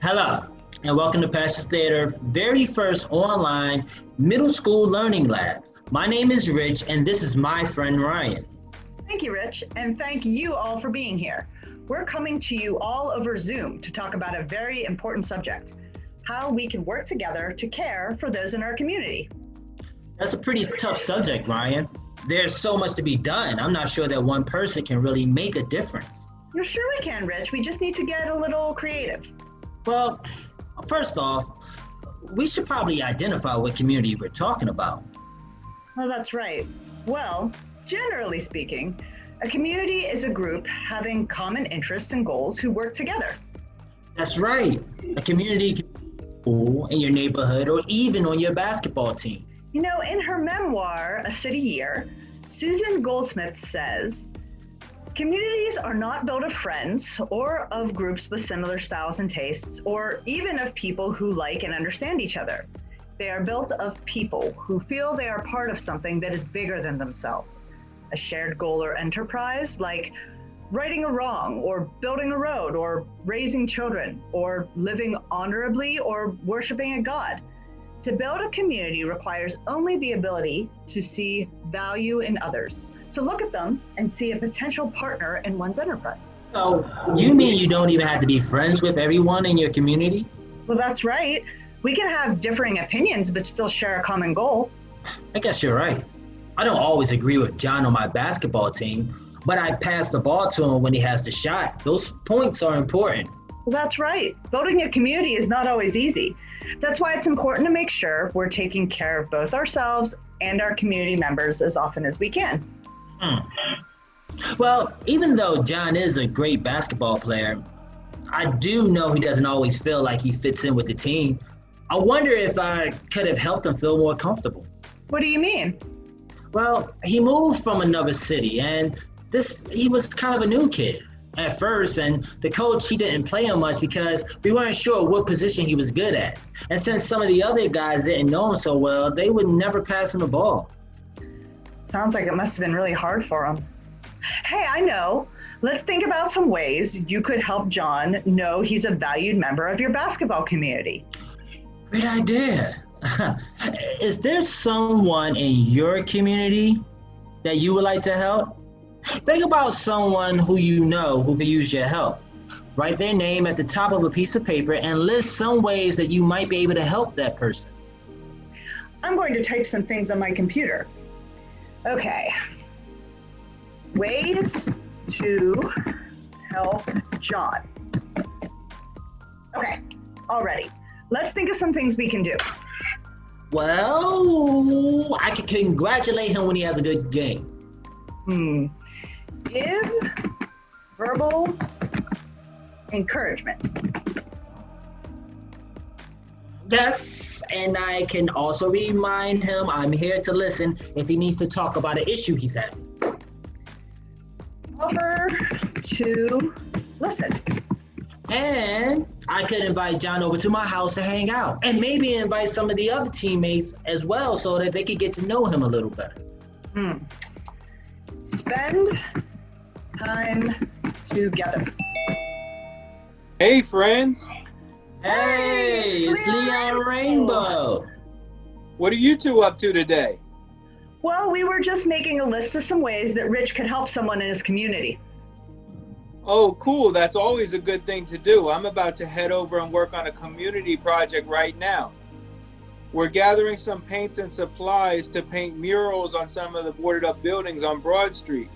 Hello, and welcome to Pastor's Theater, very first online middle school learning lab. My name is Rich, and this is my friend Ryan. Thank you, Rich, and thank you all for being here. We're coming to you all over Zoom to talk about a very important subject, how we can work together to care for those in our community. That's a pretty tough subject, Ryan. There's so much to be done. I'm not sure that one person can really make a difference. You're sure we can, Rich. We just need to get a little creative. Well, first off, we should probably identify what community we're talking about. Oh, that's right. Well, generally speaking, a community is a group having common interests and goals who work together. That's right. A community can be school, in your neighborhood, or even on your basketball team. You know, in her memoir, A City Year, Susan Goldsmith says, communities are not built of friends or of groups with similar styles and tastes, or even of people who like and understand each other. They are built of people who feel they are part of something that is bigger than themselves. A shared goal or enterprise like righting a wrong, or building a road, or raising children, or living honorably, or worshiping a god. To build a community requires only the ability to see value in others, to look at them and see a potential partner in one's enterprise. So, you mean you don't even have to be friends with everyone in your community? Well, that's right. We can have differing opinions, but still share a common goal. I guess you're right. I don't always agree with John on my basketball team, but I pass the ball to him when he has the shot. Those points are important. Well, that's right. Building a community is not always easy. That's why it's important to make sure we're taking care of both ourselves and our community members as often as we can. Well, even though John is a great basketball player, I do know he doesn't always feel like he fits in with the team. I wonder if I could have helped him feel more comfortable. What do you mean? Well, he moved from another city, and he was kind of a new kid at first, and the coach, he didn't play him much because we weren't sure what position he was good at. And since some of the other guys didn't know him so well, they would never pass him the ball. Sounds like it must have been really hard for him. Hey, I know. Let's think about some ways you could help John know he's a valued member of your basketball community. Great idea. Is there someone in your community that you would like to help? Think about someone who you know who could use your help. Write their name at the top of a piece of paper and list some ways that you might be able to help that person. I'm going to type some things on my computer. Okay. Ways to help John. Okay, already. Let's think of some things we can do. Well, I can congratulate him when he has a good game. Give verbal encouragement. Yes, and I can also remind him I'm here to listen if he needs to talk about an issue he's having. Offer to listen. And I could invite John over to my house to hang out, and maybe invite some of the other teammates as well so that they could get to know him a little better. Spend time together. Hey, friends. Hey, it's Leon Rainbow. What are you two up to today? Well, we were just making a list of some ways that Rich could help someone in his community. Oh, cool. That's always a good thing to do. I'm about to head over and work on a community project right now. We're gathering some paints and supplies to paint murals on some of the boarded up buildings on Broad Street.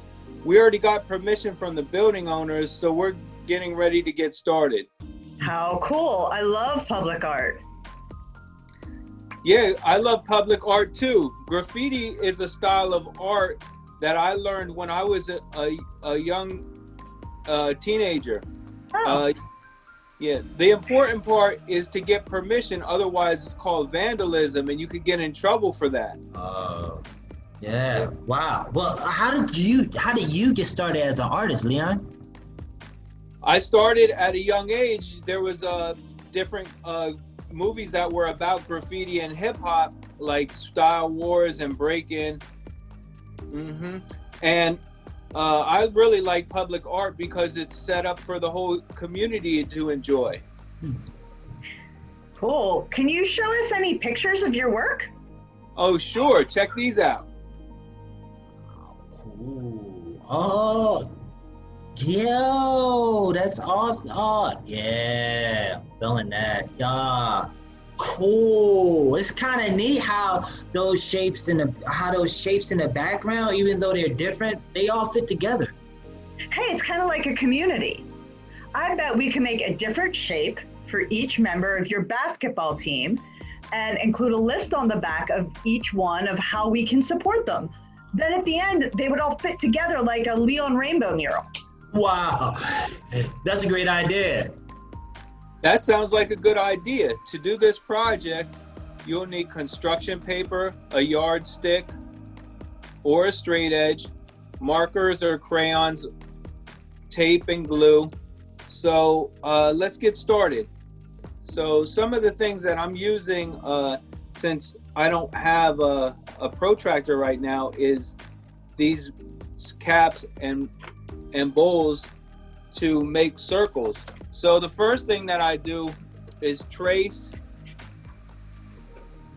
We already got permission from the building owners, so we're getting ready to get started. How cool. I love public art. Yeah, I love public art too. Graffiti is a style of art that I learned when I was a young teenager. Yeah, the important part is to get permission, otherwise it's called vandalism and you could get in trouble for that. Yeah, wow. Well, how did you get started as an artist, Leon? I started at a young age. There was different movies that were about graffiti and hip hop, like Style Wars and Breakin'. And I really like public art because it's set up for the whole community to enjoy. Cool. Can you show us any pictures of your work? Oh, sure. Check these out. Cool. Oh, yo, that's awesome. Oh, yeah, I'm feeling that. Yeah, cool. It's kind of neat how those shapes in the background, even though they're different, they all fit together. Hey, it's kind of like a community. I bet we can make a different shape for each member of your basketball team and include a list on the back of each one of how we can support them. Then at the end, they would all fit together like a Leon Rainbow mural. Wow, that's a great idea. That sounds like a good idea. To do this project, you'll need construction paper, a yardstick, or a straight edge, markers or crayons, tape and glue. So let's get started. So some of the things that I'm using, since I don't have a protractor right now, is these caps and bowls to make circles. So the first thing that I do is trace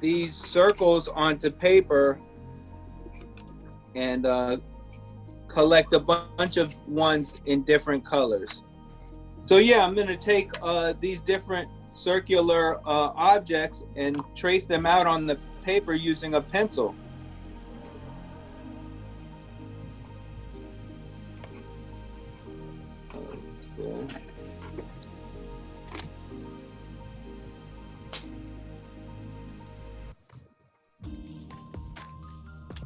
these circles onto paper and collect a bunch of ones in different colors. So yeah, I'm gonna take these different circular objects and trace them out on the paper using a pencil.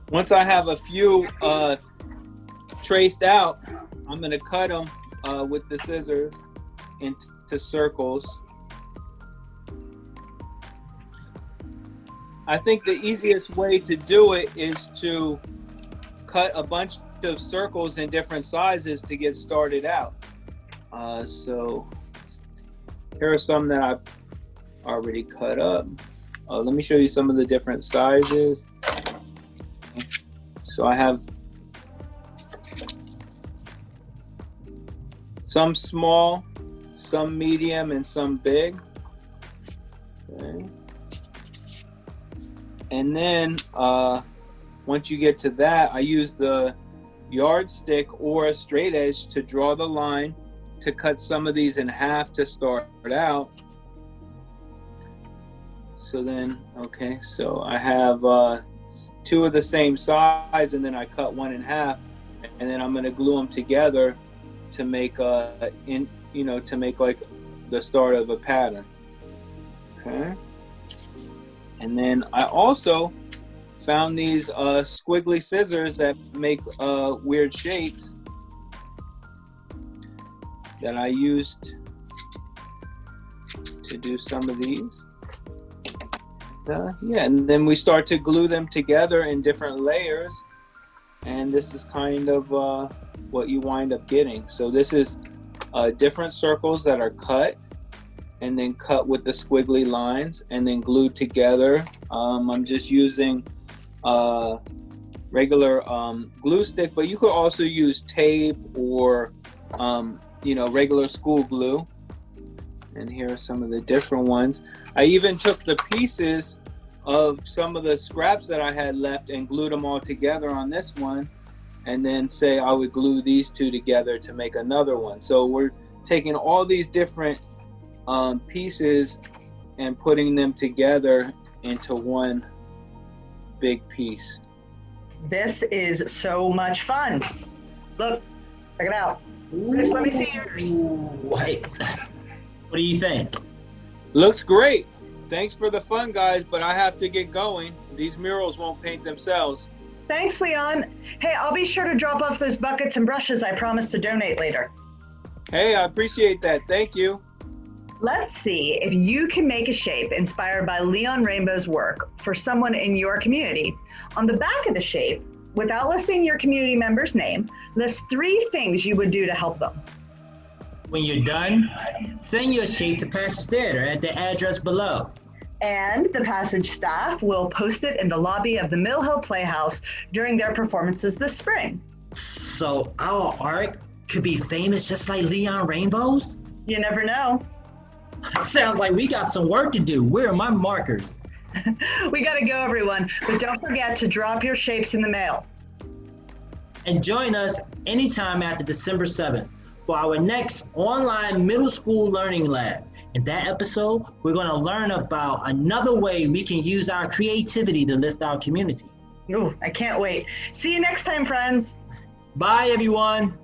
Once I have a few traced out, I'm gonna cut them with the scissors into circles. I think the easiest way to do it is to cut a bunch of circles in different sizes to get started out. So here are some that I've already cut up. Let me show you some of the different sizes. So I have some small, some medium, and some big. Okay. And then once you get to that, I use the yardstick or a straight edge to draw the line to cut some of these in half to start out. So then, okay, so I have two of the same size, and then I cut one in half, and then I'm going to glue them together to make to make like the start of a pattern. Okay. And then I also found these squiggly scissors that make weird shapes that I used to do some of these. Yeah, and then we start to glue them together in different layers, and this is kind of what you wind up getting. So this is different circles that are cut and then cut with the squiggly lines and then glued together. I'm just using regular glue stick, but you could also use tape or regular school glue. And here are some of the different ones. I even took the pieces of some of the scraps that I had left and glued them all together on this one, and then say I would glue these two together to make another one. So we're taking all these different pieces and putting them together into one big piece. This is so much fun. Look, check it out. Rich, let me see yours. Wait. What do you think? Looks great. Thanks for the fun, guys, but I have to get going. These murals won't paint themselves. Thanks, Leon. Hey, I'll be sure to drop off those buckets and brushes I promised to donate later. Hey, I appreciate that. Thank you. Let's see if you can make a shape inspired by Leon Rainbow's work for someone in your community. On the back of the shape, without listing your community member's name, list 3 things you would do to help them. When you're done, send your shape to Passage Theater at the address below. And the Passage staff will post it in the lobby of the Mill Hill Playhouse during their performances this spring. So our art could be famous just like Leon Rainbow's? You never know. Sounds like we got some work to do. Where are my markers? We got to go, everyone. But don't forget to drop your shapes in the mail. And join us anytime after December 7th for our next online middle school learning lab. In that episode, we're going to learn about another way we can use our creativity to lift our community. Ooh, I can't wait. See you next time, friends. Bye, everyone.